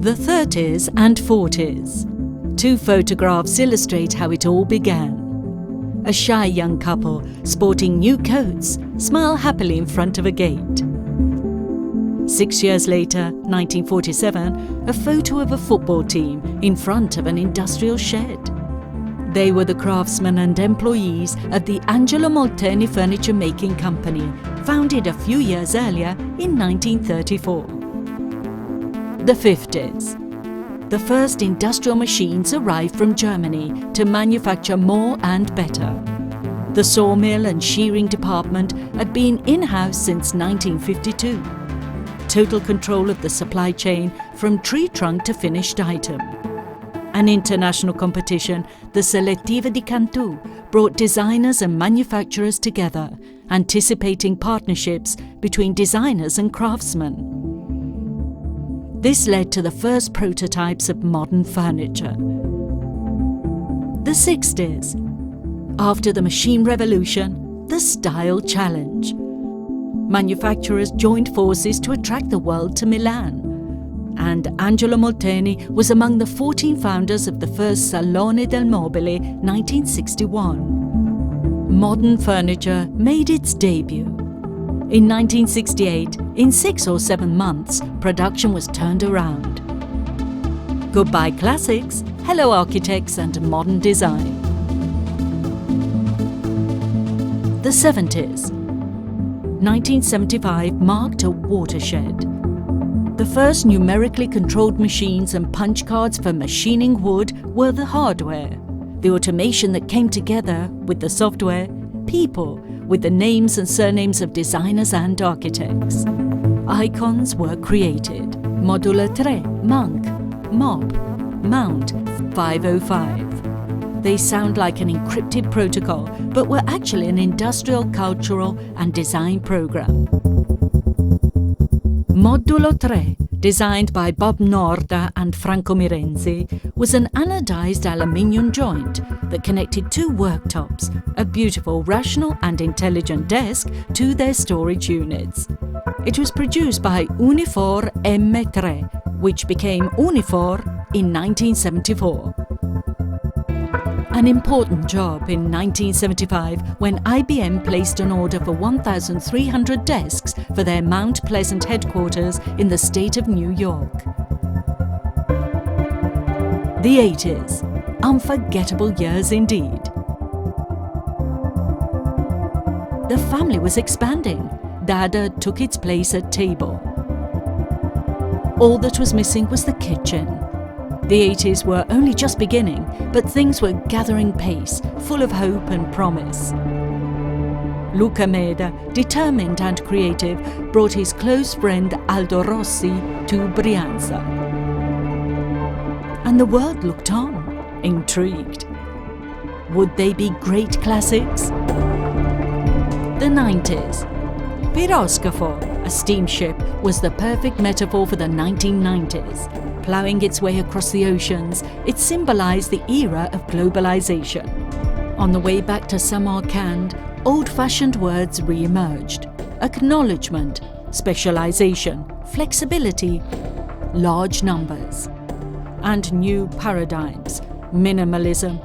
The 30s and 40s. Two photographs illustrate how it all began. A shy young couple, sporting new coats, smile happily in front of a gate. 6 years later, 1947, a photo of a football team in front of an industrial shed. They were the craftsmen and employees of the Angelo Molteni furniture making company, founded a few years earlier in 1934. The 50s. The first industrial machines arrived from Germany to manufacture more and better. The sawmill and shearing department had been in-house since 1952. Total control of the supply chain from tree trunk to finished item. An international competition, the Selettiva di Cantù, brought designers and manufacturers together, anticipating partnerships between designers and craftsmen. This led to the first prototypes of modern furniture. The 60s. After the machine revolution, the style challenge. Manufacturers joined forces to attract the world to Milan. And Angelo Molteni was among the 14 founders of the first Salone del Mobile 1961. Modern furniture made its debut. In 1968, in 6 or 7 months, production was turned around. Goodbye classics, hello architects and modern design. The 70s. 1975 marked a watershed. The first numerically controlled machines and punch cards for machining wood were the hardware. The automation that came together with the software, people with the names and surnames of designers and architects. Icons were created. Modulo 3, Monk, Mob, Mount, 505. They sound like an encrypted protocol, but were actually an industrial, cultural and design program. Modulo 3, designed by Bob Norda and Franco Mirenzi, was an anodized aluminium joint that connected two worktops, a beautiful, rational and intelligent desk, to their storage units. It was produced by Unifor M3, which became Unifor in 1974. An important job in 1975 when IBM placed an order for 1,300 desks for their Mount Pleasant headquarters in the state of New York. The 80s. Unforgettable years indeed. The family was expanding. Dada took its place at table. All that was missing was the kitchen. The 80s were only just beginning, but things were gathering pace, full of hope and promise. Luca Meda, determined and creative, brought his close friend Aldo Rossi to Brianza. And the world looked on, intrigued. Would they be great classics? The 90s. Piroscafo, a steamship, was the perfect metaphor for the 1990s. Ploughing its way across the oceans, it symbolized the era of globalization. On the way back to Samarkand, old-fashioned words re-emerged. Acknowledgement, specialization, flexibility, large numbers. And new paradigms, minimalism,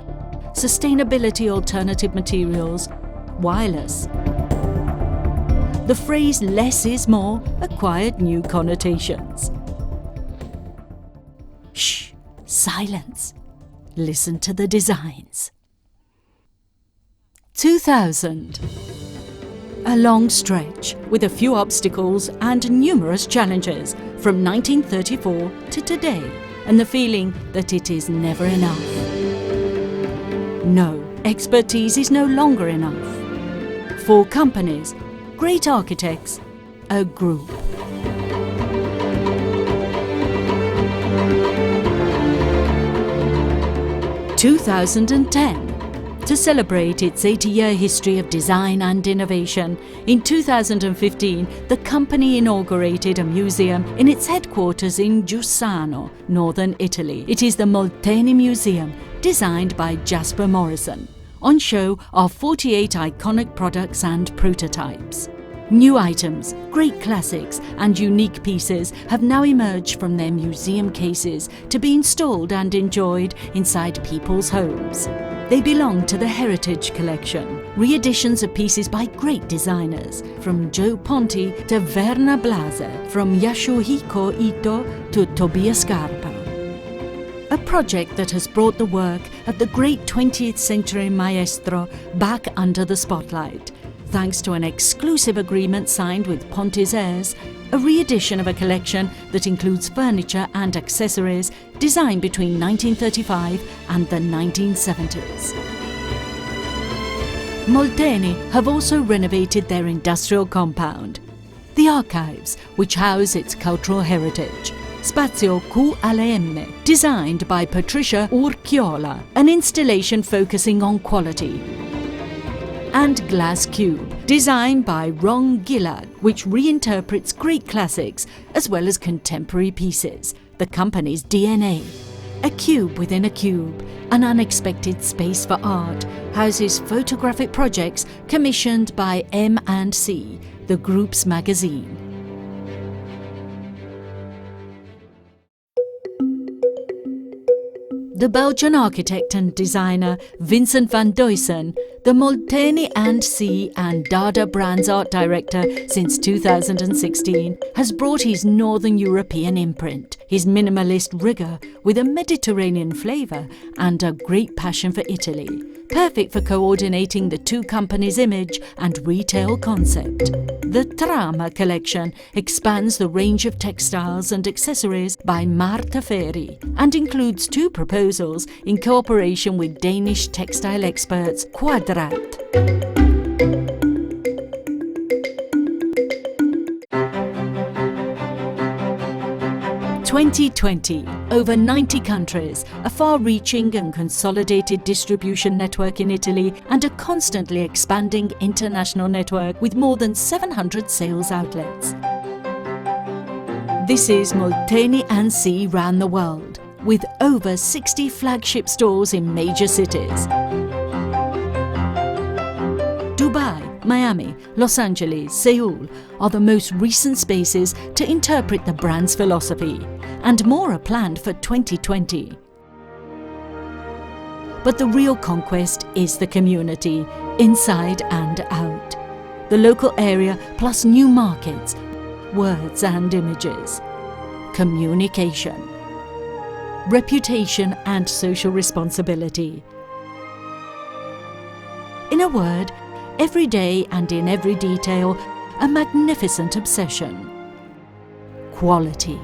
sustainability, alternative materials, wireless. The phrase "less is more" acquired new connotations. Shh! Silence. Listen to the designs. 2000. A long stretch with a few obstacles and numerous challenges from 1934 to today, and the feeling that it is never enough. No, expertise is no longer enough. 4 companies, great architects, a group. (2010). To celebrate its 80-year history of design and innovation, in 2015 the company inaugurated a museum in its headquarters in Giussano, northern Italy. It is the Molteni Museum, designed by Jasper Morrison. On show are 48 iconic products and prototypes. New items, great classics and unique pieces have now emerged from their museum cases to be installed and enjoyed inside people's homes. They belong to the Heritage Collection, re-editions of pieces by great designers, from Joe Ponti to Verna Blase, from Yasuhiko Ito to Tobias Scarpa. A project that has brought the work of the great 20th century maestro back under the spotlight, thanks to an exclusive agreement signed with Ponti's heirs, a re-edition of a collection that includes furniture and accessories designed between 1935 and the 1970s. Molteni have also renovated their industrial compound. The archives, which house its cultural heritage. Spazio QLM, designed by Patricia Urquiola, an installation focusing on quality. And Glass Cube, designed by Ron Gillard, which reinterprets great classics as well as contemporary pieces, the company's DNA. A cube within a cube, an unexpected space for art, houses photographic projects commissioned by M&C, the group's magazine. The Belgian architect and designer Vincent van Duysen, the Molteni&C and Dada Brands art director since 2016, has brought his Northern European imprint, his minimalist rigour with a Mediterranean flavour and a great passion for Italy, perfect for coordinating the two companies' image and retail concept. The Trama collection expands the range of textiles and accessories by Marta Ferri and includes two proposals in cooperation with Danish textile experts Quadrat. 2020, over 90 countries, a far-reaching and consolidated distribution network in Italy, and a constantly expanding international network with more than 700 sales outlets. This is Molteni&C round the world, with over 60 flagship stores in major cities. Dubai, Miami, Los Angeles, Seoul are the most recent spaces to interpret the brand's philosophy, and more are planned for 2020. But the real conquest is the community, inside and out. The local area plus new markets, words and images. Communication. Reputation and social responsibility. In a word, every day and in every detail, a magnificent obsession. Quality.